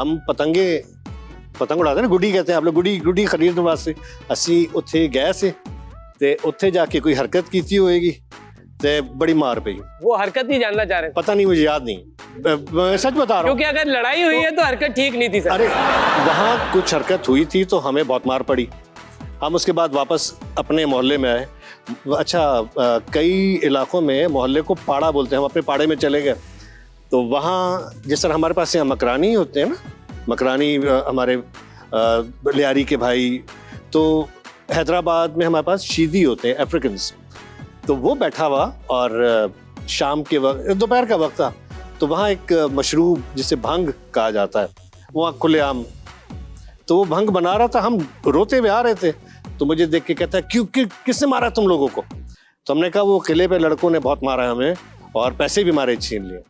हम पतंग उड़ाते हैं, गुड़ी कहते हैं आप लोग, गुड़ी खरीदने वास्ते ਅਸੀਂ ਉੱਥੇ ਗਏ ਸੀ ਤੇ ਉੱਥੇ ਜਾ ਕੇ ਕੋਈ ਹਰਕਤ ਕੀਤੀ ਹੋਏਗੀ ते बड़ी मार पई। वो हरकत नहीं जानना चाह रहे? पता नहीं, मुझे याद नहीं, मैं सच बता रहा हूँ। क्योंकि अगर लड़ाई हुई है तो हरकत ठीक नहीं थी सर। अरे वहाँ कुछ हरकत हुई थी तो हमें बहुत मार पड़ी। हम उसके बाद वापस अपने मोहल्ले में आए। अच्छा, कई इलाकों में मोहल्ले को पाड़ा बोलते हैं, हम अपने पाड़े में चले गए। तो वहाँ जिस तरह हमारे पास यहाँ मकरानी होते हैं ना, मकरानी हमारे लियारी के भाई, तो हैदराबाद में हमारे पास शीदी होते हैं, अफ्रीकन्स। तो वो बैठा हुआ और शाम के वक्त, दोपहर का वक्त था, तो वहाँ एक मशरूब जिसे भंग कहा जाता है, वहाँ खुलेआम, तो वो भंग बना रहा था। हम रोते हुए आ रहे थे, तो मुझे देख के कहता है क्यों किसने मारा तुम लोगों को? तो हमने कहा वो किले पे लड़कों ने बहुत मारा हमें और पैसे भी मारे छीन लिए।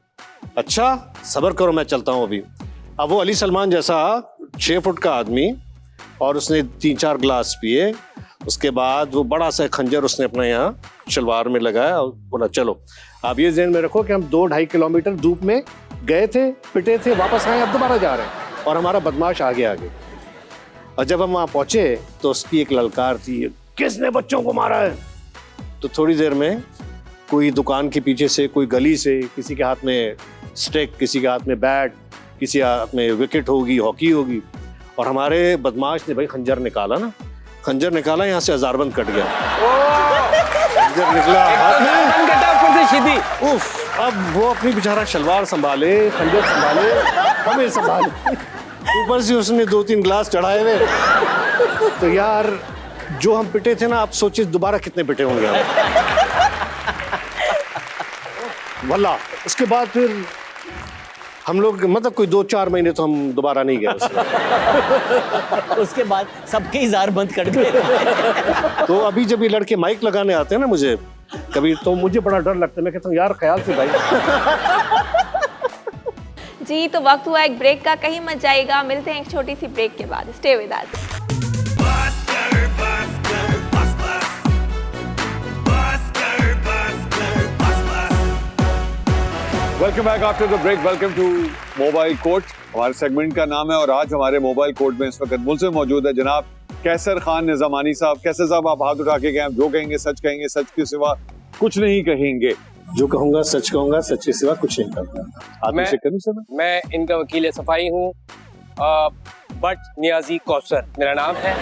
अच्छा सब्र करो, मैं चलता हूँ अभी। अब वो अली सलमान जैसा 6 फुट का आदमी, और उसने 3-4 ग्लास पिए, उसके बाद वो बड़ा सा खंजर उसने अपने यहाँ शलवार में लगाया और बोला चलो। आप ये ज़हन में रखो कि हम 2-2.5 किलोमीटर धूप में गए थे, पिटे थे, वापस आए, अब दोबारा जा रहे हैं, और हमारा बदमाश आगे आगे। और जब हम वहाँ पहुँचे तो उसकी एक ललकार थी, किसने बच्चों को मारा है? तो थोड़ी देर में कोई दुकान के पीछे से, कोई गली से, किसी के हाथ में स्टिक, किसी के हाथ में बैट, किसी हाथ में विकेट होगी, हॉकी होगी, और हमारे बदमाश ने भाई खंजर निकाला ना, खंजर निकाला, यहाँ से हजारबंद कट गया। खंजर निकला हाथ में, उफ, अब वो अपनी बेचारा शलवार संभाले, खंजर संभाले, हमें संभाले, ऊपर से उसने 2-3 ग्लास चढ़ाए हुए। तो यार जो हम पिटे थे ना, आप सोचिए दोबारा कितने पिटे होंगे वल्ला। उसके बाद फिर हम लोग मतलब कोई 2-4 महीने तो हम दोबारा नहीं गए। उसके बाद सबके इज़ार बंद कर गए। तो अभी जब ये लड़के माइक लगाने आते हैं ना मुझे कभी, तो मुझे बड़ा डर लगता है। मैं कहता हूँ यार ख्याल से भाई। जी तो वक्त हुआ एक ब्रेक का, कहीं मत जाइएगा, मिलते हैं एक छोटी सी ब्रेक के बाद। Stay with us. Welcome back after the break. Welcome to mobile court. हमारे सेगमेंट का नाम है और आज हमारे मोबाइल कोर्ट में इस वक्त मुझसे मौजूद है जनाब कैसर खान निजामानी साहब। कैसर साहब, आप हाथ उठा के गए, जो कहेंगे, सच के सिवा कुछ नहीं कहेंगे। जो कहूंगा, सच के सिवा कुछ नहीं कहूंगा। आप इसे करूं सर? मैं इनका वकील सफाई हूँ, बट नियाजी कौसर मेरा नाम है।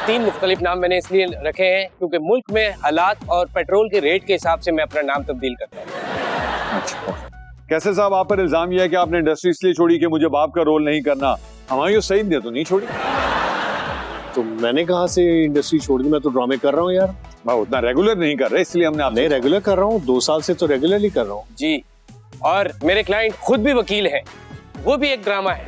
3 मुख्तलिफ नाम मैंने इसलिए रखे हैं क्योंकि मुल्क में हालात और पेट्रोल के रेट के हिसाब से मैं अपना नाम तब्दील करता हूँ। अच्छा कैसर साहब, आप पर इल्जाम यह है कि आपने इंडस्ट्री इसलिए छोड़ी कि मुझे बाप का रोल नहीं करना। हमायूं सईद ने तो नहीं छोड़ी। तो मैंने कहाँ से इंडस्ट्री छोड़ दी? मैं तो ड्रामे कर रहा हूँ यार। मैं उतना रेगुलर नहीं कर रहा, इसलिए हमने नहीं रेगुलर कर रहा हूँ, 2 साल से तो रेगुलरली कर रहा हूँ जी। और मेरे क्लाइंट खुद भी वकील हैं, वो भी एक ड्रामा है।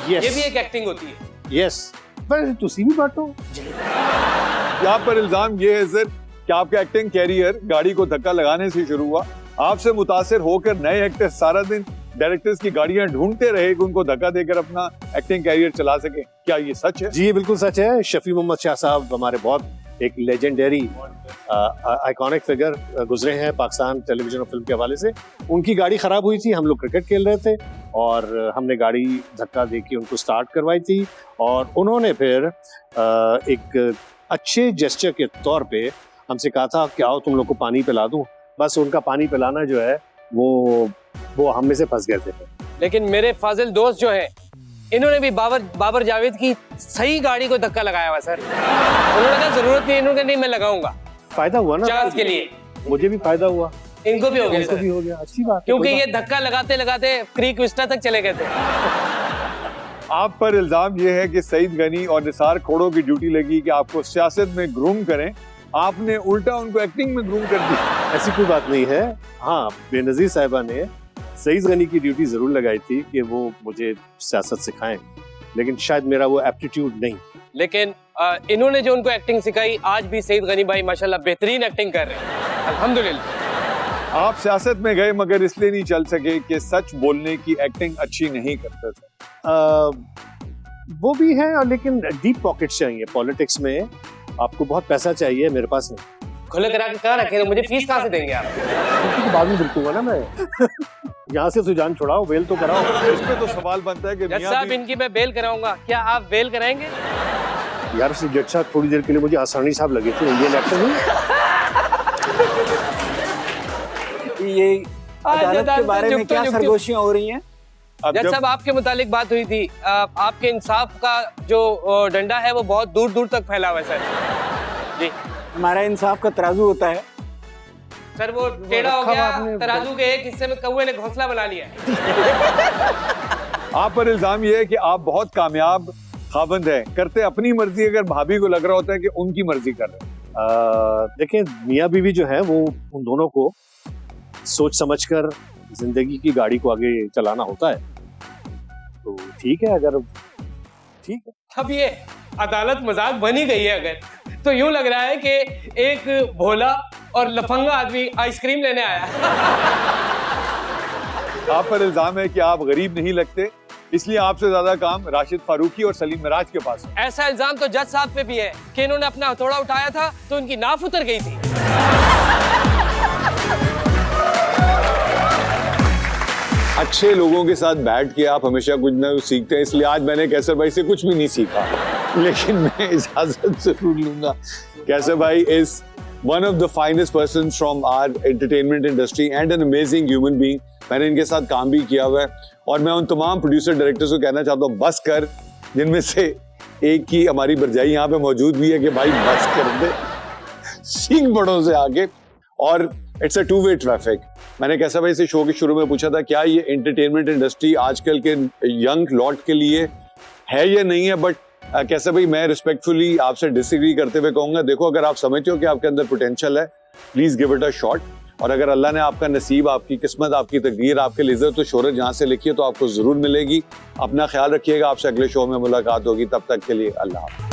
yes. ये भी एक एक्टिंग होती है। यस, पर तुसी भी बांटो। यहाँ पर इल्जाम ये है सर कि आपका एक्टिंग कैरियर गाड़ी को धक्का लगाने से शुरू हुआ। आपसे मुतासिर होकर नए एक्टर्स सारा दिन डायरेक्टर्स की गाड़ियां ढूंढते रहे कि उनको धक्का देकर अपना एक्टिंग कैरियर चला सके। क्या ये सच है? जी बिल्कुल सच है। शफी मोहम्मद शाह साहब हमारे बहुत एक लेजेंडरी आइकॉनिक फिगर गुजरे हैं पाकिस्तान टेलीविजन और फिल्म के हवाले से। उनकी गाड़ी खराब हुई थी, हम लोग क्रिकेट खेल रहे थे और हमने गाड़ी धक्का देके उनको स्टार्ट करवाई थी, और उन्होंने फिर एक अच्छे जेस्चर के तौर पे हमसे कहा था कि आओ तुम लोग को पानी पिला दूं। बस उनका पानी पिलाना जो है वो हम में से फंस गए थे। लेकिन मेरे फाजिल दोस्त जो हैं, इन्होंने भी बाबर जावेद की सही गाड़ी को धक्का लगाया हुआ सर। उन्होंने कहा जरूरत नहीं, इन्होंने नहीं मैं लगाऊंगा। फायदा हुआ ना चांस के लिए। मुझे भी फायदा हुआ, इनको भी हो गया, इनको भी हो गया। अच्छी बात है, क्योंकि ये धक्का लगाते लगाते क्रीक विस्टा तक चले गए थे। आप पर इल्जाम ये है कि सईद गनी और निसार खोड़ो की ड्यूटी लगी कि आपको सियासत में ग्रूम करें, आपने उल्टा उनको एक्टिंग में ग्रूम कर दी। ऐसी कोई बात नहीं है। हाँ, बेनजीर साहिबा ने सईद गनी की ड्यूटी जरूर लगाई थी कि वो मुझे सियासत सिखाएं, लेकिन शायद मेरा वो एप्टीट्यूड नहीं। लेकिन इन्होंने जो उनको एक्टिंग सिखाई, आज भी सईद गनी भाई माशाल्लाह बेहतरीन एक्टिंग कर रहे हैं, अल्हम्दुलिल्लाह। आप सियासत में गए मगर इसलिए नहीं चल सके कि सच बोलने की एक्टिंग अच्छी नहीं करते थे। वो भी है, और लेकिन डीप पॉकेट्स चाहिए पॉलिटिक्स में। आपको बहुत पैसा चाहिए, मेरे पास नहीं। खुले करा के कहाँ रखे, तो मुझे फीस कहाँ से देंगे आप? तो बाद में बिल्कुंगा ना मैं। यहाँ से तो जान छुड़ाओ, बेल तो कराओ। इस पे तो सवाल बनता है कि जज साहब इनकी मैं बेल कराऊंगा, क्या आप बेल कराएंगे? यार से जज साहब थोड़ी देर के लिए मुझे आसानी साहब लगे थे, इंडियन एक्टर नहीं। ये अदालत के बारे में क्या सरगोशियां हो रही हैं? जज साहब आपके मुतालिक बात हुई थी, आपके इंसाफ का जो डंडा है वो बहुत दूर दूर तक फैला हुआ है सर। जी हमारा इंसाफ का तराजू होता है सर, वो टेढ़ा हो गया, तराजू के एक हिस्से में कौवे ने घोंसला बना लिया है। आप पर इल्जाम ये है कि आप बहुत कामयाब खाबंद हैं, करते अपनी मर्जी, अगर भाभी को लग रहा होता है कि उनकी मर्जी कर रहे हैं। देखिए मियाँ बीवी जो है वो उन दोनों को सोच समझकर जिंदगी की गाड़ी को आगे चलाना होता है, तो ठीक है। अगर ठीक है, अब ये अदालत मजाक बनी गई है अगर, तो यूं लग रहा है कि एक भोला और लफंगा आदमी आइसक्रीम लेने आया। आप पर इल्जाम है कि आप गरीब नहीं लगते, इसलिए आपसे ज्यादा काम राशिद फारूकी और सलीम मिराज के पास है। ऐसा इल्जाम तो जज साहब पे भी है कि इन्होंने अपना हथौड़ा उठाया था तो उनकी नाफ उतर गई थी। अच्छे लोगों के साथ बैठ के आप हमेशा कुछ ना कुछ सीखते हैं, इसलिए आज मैंने कैसर भाई से कुछ भी नहीं सीखा, लेकिन मैं इजाजत जरूर लूंगा। कैसर भाई is one of the finest persons from our entertainment industry and an amazing human being। मैंने इनके साथ काम भी किया हुआ है और मैं उन तमाम प्रोड्यूसर डायरेक्टर्स को कहना चाहता हूँ बस कर, जिनमें से एक की हमारी भरजाई यहाँ पे मौजूद भी है कि भाई बस कर दे, सीख बड़ों से आगे। और it's a two way traffic. मैंने कैसा भाई से शो के शुरू में पूछा था क्या ये एंटरटेनमेंट इंडस्ट्री आजकल के यंग लॉट के लिए है या नहीं है, बट कैसे भाई मैं रिस्पेक्टफुली आपसे डिसएग्री करते हुए कहूंगा, देखो अगर आप समझते हो कि आपके अंदर पोटेंशियल है, please give it a shot. और अगर अल्लाह ने आपका नसीब, आपकी किस्मत, आपकी तकदीर, आपके लिए इज्जत तो शोहरत जहां से लिखी है तो आपको जरूर मिलेगी। अपना ख्याल रखिएगा, आपसे अगले शो में मुलाकात होगी, तब तक के लिए अल्लाह हाफ़िज़।